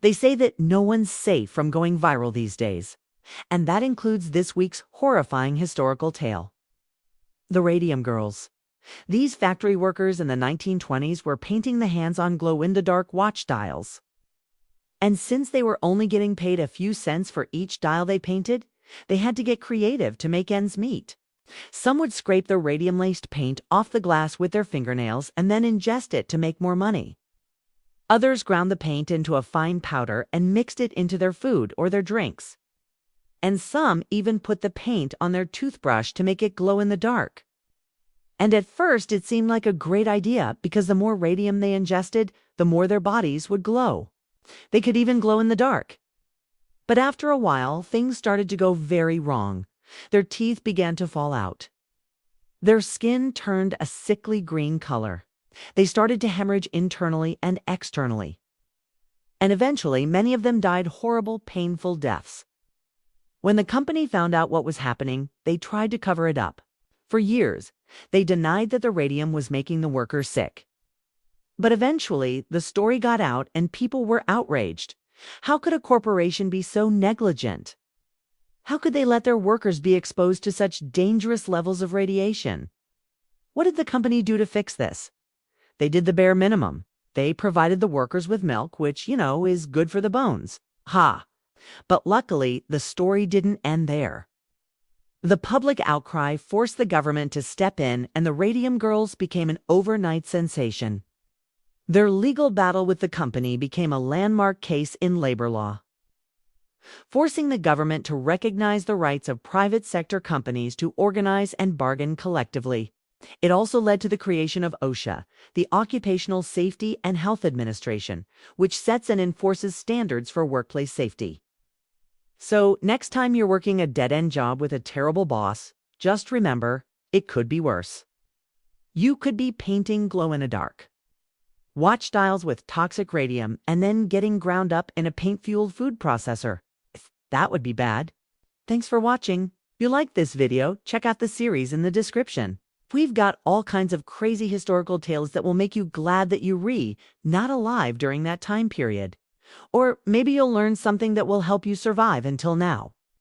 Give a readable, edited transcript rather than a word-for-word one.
They say that no one's safe from going viral these days. And that includes this week's horrifying historical tale. The Radium Girls. These factory workers in the 1920s were painting the hands on glow-in-the-dark watch dials. And since they were only getting paid a few cents for each dial they painted, they had to get creative to make ends meet. Some would scrape the radium-laced paint off the glass with their fingernails and then ingest it to make more money. Others ground the paint into a fine powder and mixed it into their food or their drinks. And some even put the paint on their toothbrush to make it glow in the dark. And at first it seemed like a great idea because the more radium they ingested, the more their bodies would glow. They could even glow in the dark. But after a while, things started to go very wrong. Their teeth began to fall out. Their skin turned a sickly green color. They started to hemorrhage internally and externally. And eventually, many of them died horrible, painful deaths. When the company found out what was happening, they tried to cover it up. For years, they denied that the radium was making the workers sick. But eventually, the story got out and people were outraged. How could a corporation be so negligent? How could they let their workers be exposed to such dangerous levels of radiation? What did the company do to fix this? They did the bare minimum. They provided the workers with milk, which, is good for the bones. Ha! But luckily, the story didn't end there. The public outcry forced the government to step in, and the Radium Girls became an overnight sensation. Their legal battle with the company became a landmark case in labor law, forcing the government to recognize the rights of private sector companies to organize and bargain collectively. It also led to the creation of OSHA, the Occupational Safety and Health Administration, which sets and enforces standards for workplace safety. So, next time you're working a dead-end job with a terrible boss, just remember, it could be worse. You could be painting glow-in-the-dark watch dials with toxic radium and then getting ground up in a paint-fueled food processor. That would be bad. Thanks for watching. If you liked this video, check out the series in the description. We've got all kinds of crazy historical tales that will make you glad that you were not alive during that time period. Or maybe you'll learn something that will help you survive until now.